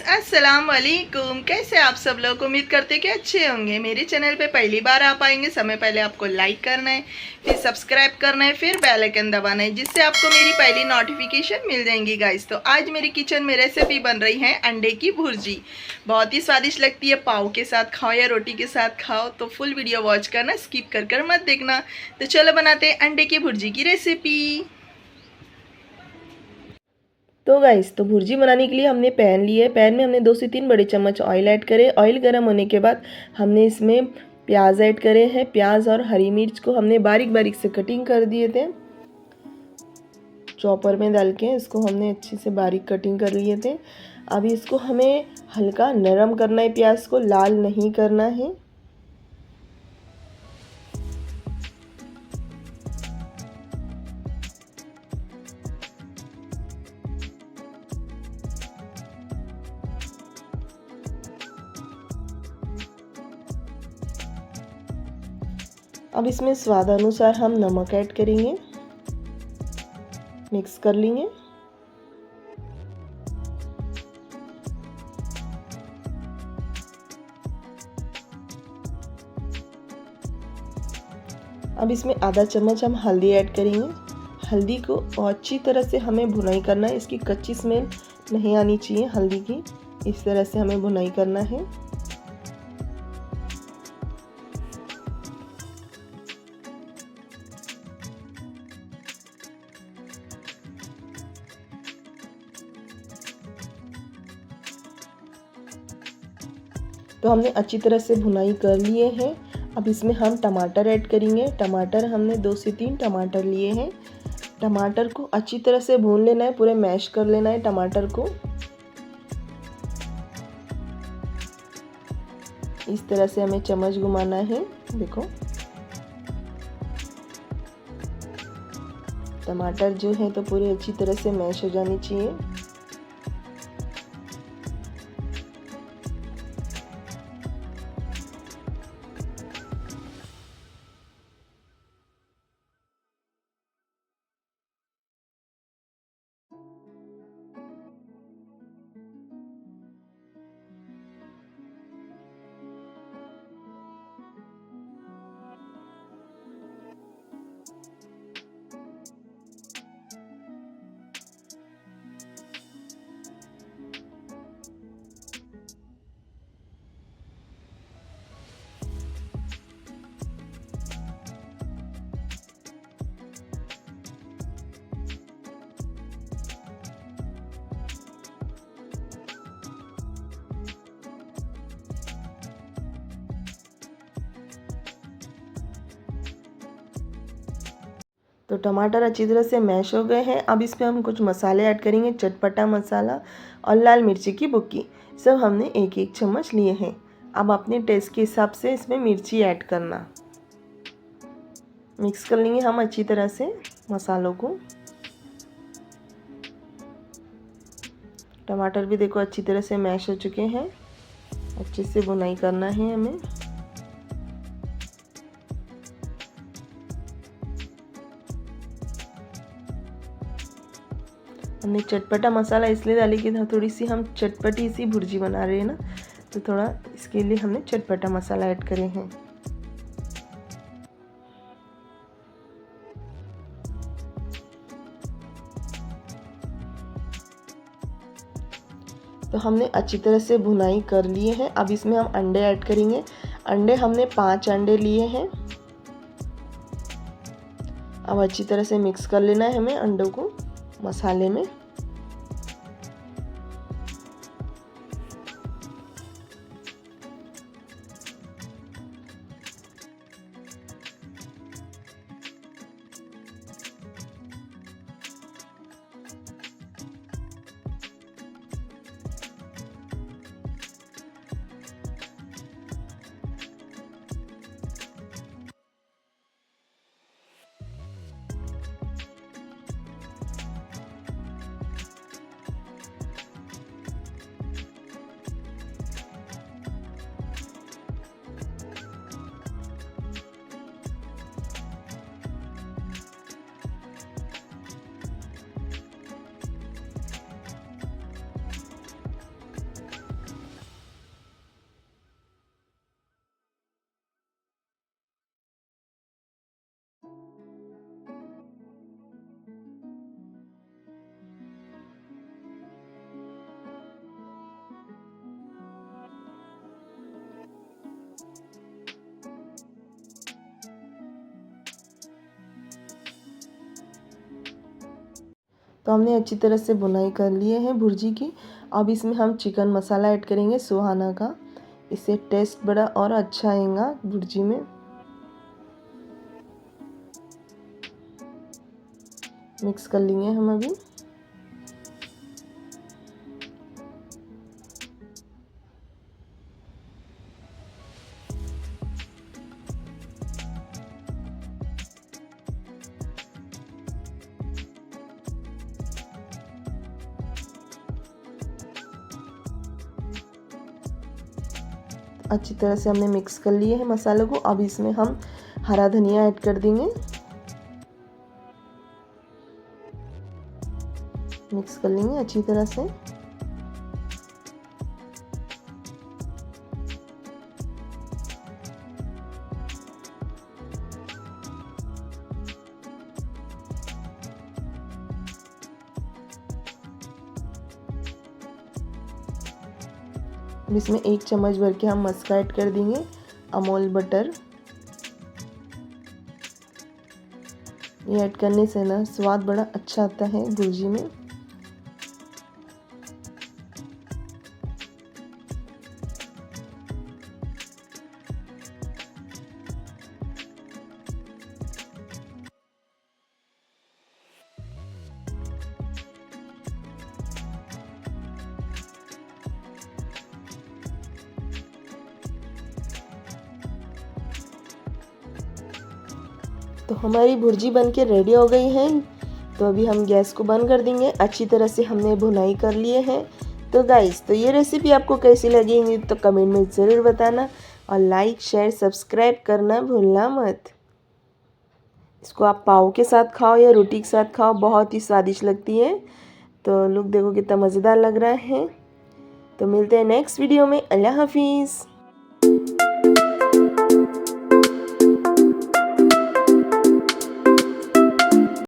अस्सलाम वालेकुम। कैसे आप सब लोग? उम्मीद करते कि अच्छे होंगे। मेरे चैनल पे पहली बार आप आएंगे, समय पहले आपको लाइक करना है, फिर सब्सक्राइब करना है, फिर बेल आइकन दबाना है, जिससे आपको मेरी पहली नोटिफिकेशन मिल जाएंगी गाइस। तो आज मेरी किचन में रेसिपी बन रही है अंडे की भुर्जी। बहुत ही स्वादिष्ट लगती है। पाव के साथ खाओ या रोटी के साथ खाओ। तो फुल वीडियो वॉच करना, स्किप कर मत देखना। तो चलो बनाते हैं अंडे की भुर्जी की रेसिपी। तो गाइस, तो भुर्जी बनाने के लिए हमने पैन लिए। पैन में हमने 2 से 3 बड़े चम्मच ऑयल ऐड करे। ऑयल गर्म होने के बाद हमने इसमें प्याज ऐड करे हैं। प्याज और हरी मिर्च को हमने बारीक बारीक से कटिंग कर दिए थे। चॉपर में डाल के इसको हमने अच्छे से बारीक कटिंग कर लिए थे। अभी इसको हमें हल्का नरम करना है, प्याज को लाल नहीं करना है। अब इसमें स्वाद अनुसार हम नमक ऐड करेंगे, मिक्स कर लेंगे। अब इसमें आधा चम्मच हम हल्दी ऐड करेंगे। हल्दी को अच्छी तरह से हमें भुनाई करना है। इसकी कच्ची स्मेल नहीं आनी चाहिए हल्दी की। इस तरह से हमें भुनाई करना है। तो हमने अच्छी तरह से भुनाई कर लिए हैं। अब इसमें हम टमाटर ऐड करेंगे। टमाटर हमने 2 से 3 टमाटर लिए हैं। टमाटर को अच्छी तरह से भून लेना है, पूरे मैश कर लेना है टमाटर को। इस तरह से हमें चम्मच घुमाना है। देखो, टमाटर जो है तो पूरी अच्छी तरह से मैश हो जानी चाहिए। तो टमाटर अच्छी तरह से मैश हो गए हैं। अब इसमें हम कुछ मसाले ऐड करेंगे। चटपटा मसाला और लाल मिर्ची की बुक्की, सब हमने एक एक चम्मच लिए हैं। अब अपने टेस्ट के हिसाब से इसमें मिर्ची ऐड करना। मिक्स कर लेंगे हम अच्छी तरह से मसालों को। टमाटर भी देखो अच्छी तरह से मैश हो चुके हैं। अच्छे से भुनाई करना है हमें। हमने चटपटा मसाला इसलिए डाली कि थोड़ी सी हम चटपटी सी भुर्जी बना रहे हैं ना, तो थोड़ा इसके लिए हमने चटपटा मसाला ऐड करे हैं। तो हमने अच्छी तरह से भुनाई कर लिए हैं। अब इसमें हम अंडे ऐड करेंगे। अंडे हमने 5 अंडे लिए हैं। अब अच्छी तरह से मिक्स कर लेना है हमें अंडों को मसाले में। तो हमने अच्छी तरह से भुनाई कर लिए है भुर्जी की। अब इसमें हम चिकन मसाला ऐड करेंगे सुहाना का, इससे टेस्ट बड़ा और अच्छा आएगा भुर्जी में। मिक्स कर लेंगे हम अभी। अच्छी तरह से हमने मिक्स कर लिए हैं मसालों को। अब इसमें हम हरा धनिया ऐड कर देंगे, मिक्स कर लेंगे अच्छी तरह से। इसमें 1 चम्मच भर के हम मस्का ऐड कर देंगे, अमूल बटर। ये ऐड करने से ना स्वाद बड़ा अच्छा आता है भुर्जी में। तो हमारी भुर्जी बनके रेडी हो गई है। तो अभी हम गैस को बंद कर देंगे। अच्छी तरह से हमने भुनाई कर लिए हैं। तो गाइस, तो ये रेसिपी आपको कैसी लगेगी तो कमेंट में ज़रूर बताना, और लाइक शेयर सब्सक्राइब करना भूलना मत। इसको आप पाव के साथ खाओ या रोटी के साथ खाओ, बहुत ही स्वादिष्ट लगती है। तो लुक देखो कितना मज़ेदार लग रहा है। तो मिलते हैं नेक्स्ट वीडियो में। अल्लाह हाफिज़।